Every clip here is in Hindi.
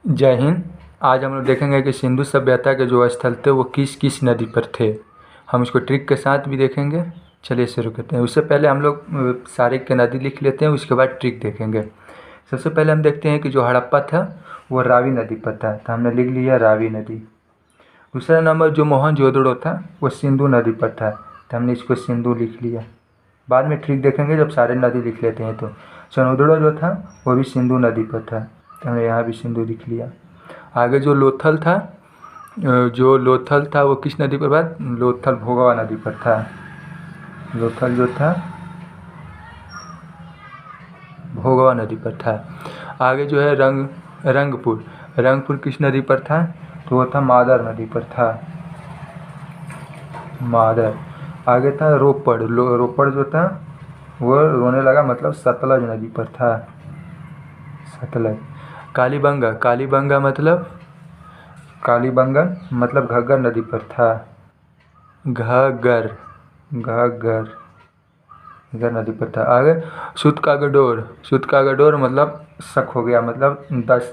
जय हिंद। आज हम लोग देखेंगे कि सिंधु सभ्यता के जो स्थल थे वो किस किस नदी पर थे। हम इसको ट्रिक के साथ भी देखेंगे। चलिए शुरू करते हैं। उससे पहले हम लोग सारे के नदी लिख लेते हैं, उसके बाद ट्रिक देखेंगे। सबसे पहले हम देखते हैं कि जो हड़प्पा था वो रावी नदी पर था, तो हमने लिख लिया रावी नदी। दूसरा नंबर जो मोहनजोदड़ो था वो सिंधु नदी पर था, तो हमने इसको सिंधु लिख लिया। बाद में ट्रिक देखेंगे जब सारे नदी लिख लेते हैं। तो समुद्रो जो था वो भी सिंधु नदी पर था, तो हमने यहाँ भी सिंधु लिख लिया। आगे जो लोथल था वो किस नदी पर था? लोथल भोगवा नदी पर था। लोथल जो था भोगवा नदी पर था। आगे जो है रंगपुर किस नदी पर था? तो वो था मादर नदी पर था, मादर। आगे था रोपड़ जो था वो रोने लगा, मतलब सतलज नदी पर था, सतलज। कालीबंगा मतलब घग्गर नदी पर था, घग्गर नदी पर था। आगे सुतकागडोर मतलब शक हो गया, मतलब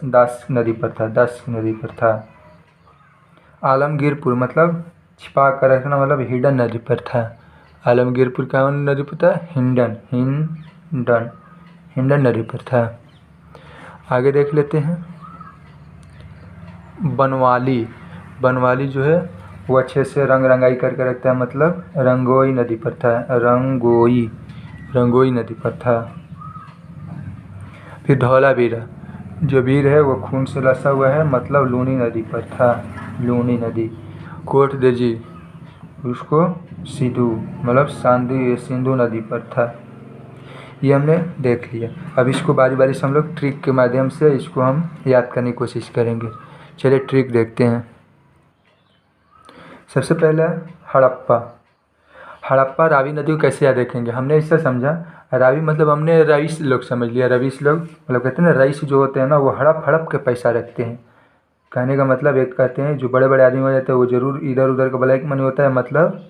दास नदी पर था। आलमगीरपुर मतलब छिपा कर रखना, मतलब हिडन नदी पर था। आलमगीरपुर कौन नदी पर था? हिंडन नदी पर था। आगे देख लेते हैं बनवाली जो है वो अच्छे से रंगाई करके रखता है, मतलब रंगोई नदी पर था, रंगोई नदी पर था। फिर धौलावीरा जो वीर है वो खून से लसा हुआ है, मतलब लूनी नदी पर था, लूनी नदी। कोट देजी उसको सिंधु मतलब सिंधु नदी पर था। ये हमने देख लिया। अब इसको बारी बारी से हम लोग ट्रिक के माध्यम से इसको हम याद करने की कोशिश करेंगे। चलिए ट्रिक देखते हैं। सबसे पहला हड़प्पा रावी नदी को कैसे याद रखेंगे? हमने इससे समझा, रावी मतलब हमने रईस लोग समझ लिया। रईस लोग मतलब कहते हैं ना, रईस जो होते हैं ना वो हड़प के पैसा रखते हैं। कहने का मतलब एक कहते हैं जो बड़े बड़े आदमी हो जाते हैं वो जरूर इधर उधर का ब्लैक मनी होता है, मतलब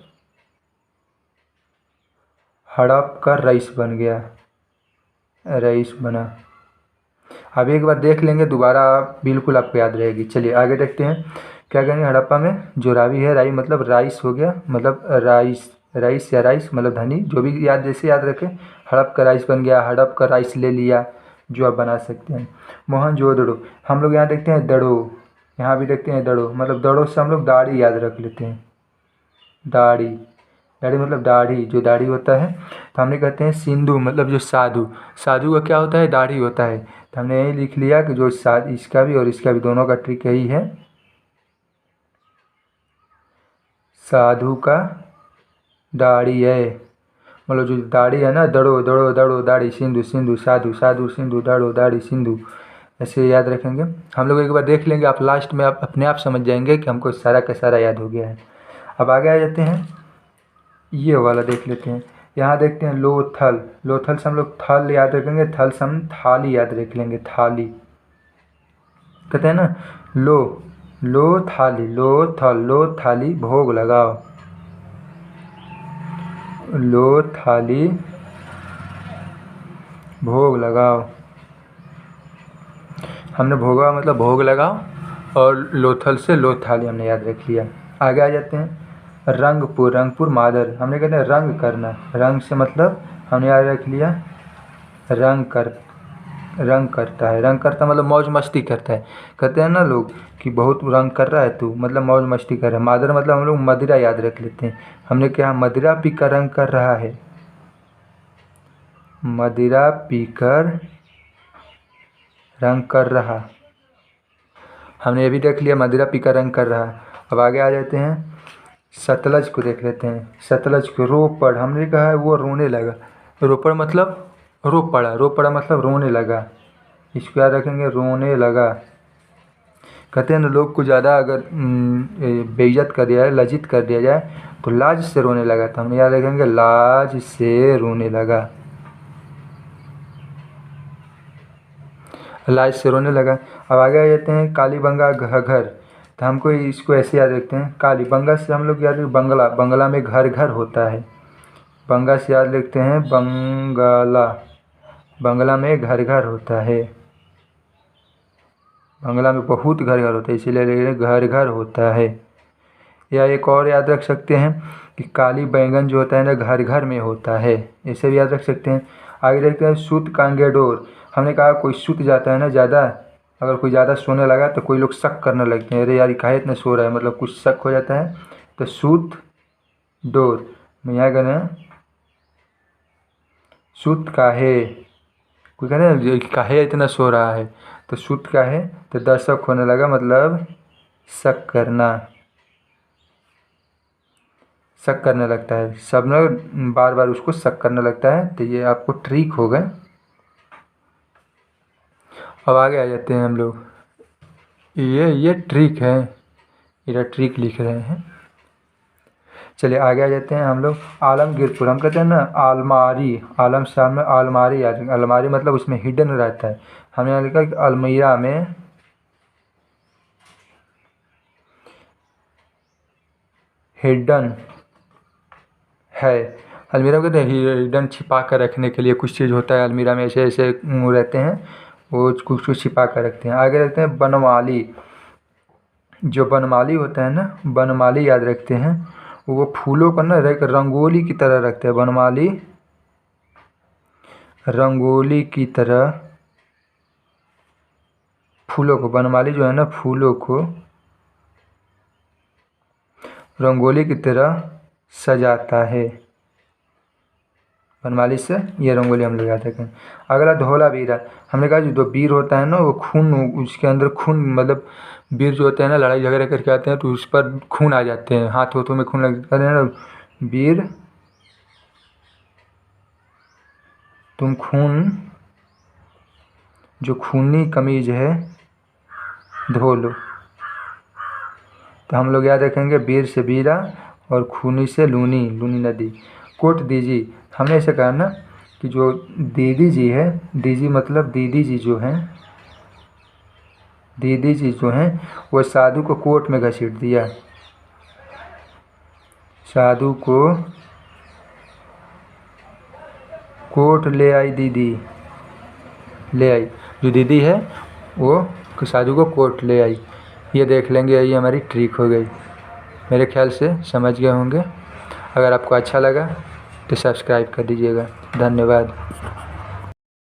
हड़प का रईस बन गया, रईस बना। अब एक बार देख लेंगे, दोबारा बिल्कुल आपको याद रहेगी। चलिए आगे देखते हैं क्या करेंगे। हड़प्पा में जो रावी है, रावी मतलब राइस हो गया, मतलब राइस या राइस मतलब धनी, जो भी याद जैसे याद रखें। हड़प का राइस बन गया, हड़प का राइस ले लिया, जो आप बना सकते हैं। मोहनजोदड़ो हम लोग यहाँ देखते हैं दड़ो, यहाँ भी देखते हैं दड़ो, मतलब दड़ो से हम लोग दाढ़ी याद रख लेते हैं। दाढ़ी मतलब दाढ़ी, जो दाढ़ी होता है। तो हमने कहते हैं सिंधु मतलब जो साधु का क्या होता है? दाढ़ी होता है। तो हमने यही लिख लिया कि जो इसका भी और इसका भी दोनों का ट्रिक यही है, साधु का दाढ़ी है। मतलब जो दाढ़ी है ना, दड़ो दाढ़ी, सिंधु साधु सिंधु दड़ो दाढ़ी सिंधु, ऐसे याद रखेंगे। हम लोग एक बार देख लेंगे, आप लास्ट में आप अपने आप समझ जाएंगे कि हमको सारा का सारा याद हो गया है। अब आगे आ जाते हैं, ये वाला देख लेते हैं। यहाँ देखते हैं लोथल से हम लोग थल याद रखेंगे, थल से हम थाली याद रख लेंगे, थाली। कहते हैं ना लो थाली भोग लगाओ, लो थाली भोग लगाओ। हमने भोगा मतलब भोग लगाओ, और लोथल से लो थाली हमने याद रख लिया। आगे आ जाते हैं रंगपुर मादर। हमने कहते हैं रंग करना, रंग से मतलब हमने याद रख लिया रंग करता मतलब मौज मस्ती करता है। कहते हैं ना लोग कि बहुत रंग कर रहा है तू, मतलब मौज मस्ती कर रहा है। मादर मतलब हम लोग मदिरा याद रख लेते हैं। हमने क्या मदिरा पीकर रंग कर रहा है, मदिरा पीकर रंग कर रहा, हमने ये भी देख लिया मदिरा पीकर रंग कर रहा। अब आगे आ जाते हैं, सतलज को देख लेते हैं। सतलज को रोपड़ हमने कहा है वो रोने लगा, रोपड़ मतलब रो पड़ा मतलब रोने लगा, इसको याद रखेंगे, रोने लगा। कहते हैं ना लोग को ज़्यादा अगर बेइज्जत कर दिया जाए, लज्जित कर दिया जाए, तो लाज से रोने लगा, तो हमने याद रखेंगे लाज से रोने लगा, लाज से रोने लगा। अब आगे आ जाते हैं कालीबंगा घघर। तो हमको इसको ऐसे याद रखते हैं, कालीबंगा से हम लोग याद रखते बंगला में घर होता है। बंगा से याद रखते हैं बंगला में घर होता है। बंगला में बहुत घर घर होता है, इसीलिए घर घर होता है। या एक और याद रख सकते हैं कि काली बैंगन जो होता है ना घर घर में होता है, ऐसे भी याद रख सकते हैं। आगे देखते हैं सुत कांगे डोर। हमने कहा कोई सुत जाता है ना ज़्यादा, अगर कोई ज़्यादा सोने लगा तो कोई लोग शक करने लगते हैं, अरे यार काहे इतना सो रहा है, मतलब कुछ शक हो जाता है। तो सुत डोर में यहाँ कहना सुत काहे, कोई कहते हैं ना काहे इतना सो रहा है, तो सुत काहे, तो दर्शक होने लगा मतलब शक करना, शक करने लगता है, सब लोग बार बार उसको शक करने लगता है। तो ये आपको ट्रिक हो गए। अब आगे आ जाते हैं हम लोग, ये ट्रिक है, ये ट्रिक लिख रहे हैं। चलिए आगे आ जाते हैं हम लोग। आलमगीरपुर, हम कहते हैं ना अलमारी, आलम शाम में अलमारी, अलमारी मतलब उसमें हिडन रहता है। हमने यहाँ लिखा कि अलमीरा में हिडन है। अलमीरा में कहते हैं हिडन, छिपा कर रखने के लिए कुछ चीज़ होता है अलमीरा में, ऐसे ऐसे रहते हैं, वो कुछ कुछ छिपा कर रखते हैं। आगे रखते हैं बनमाली। जो बनमाली होता है ना, बनमाली याद रखते हैं, वो फूलों को ना एक रंगोली की तरह रखते हैं। बनमाली रंगोली की तरह फूलों को, बनमाली जो है ना फूलों को रंगोली की तरह सजाता है। बनमाली से ये रंगोली हम लोग याद रखें। अगला धौलावीरा, हमने कहा जो वीर होता है ना वो खून, उसके अंदर खून, मतलब वीर जो होते हैं ना लड़ाई झगड़े करके आते हैं तो उस पर खून आ जाते हैं, हाथ होठों में खून लग जाते हैं ना, वीर तुम खून, जो खूनी कमीज है धो लो। तो हम लोग याद रखेंगे वीर से वीरा और खूनी से लूनी, लूनी नदी। कोट दीजी, हमने ऐसे कहा ना कि जो दीदी जी है, दीदी मतलब दीदी जी जो हैं, दीदी जी जो हैं वो साधु को कोर्ट में घसीट दिया, साधु को कोर्ट ले आई, दीदी ले आई, जो दीदी है वो साधु को कोर्ट ले आई। ये देख लेंगे, ये हमारी ट्रिक हो गई। मेरे ख्याल से समझ गए होंगे। अगर आपको अच्छा लगा तो सब्सक्राइब कर दीजिएगा। धन्यवाद।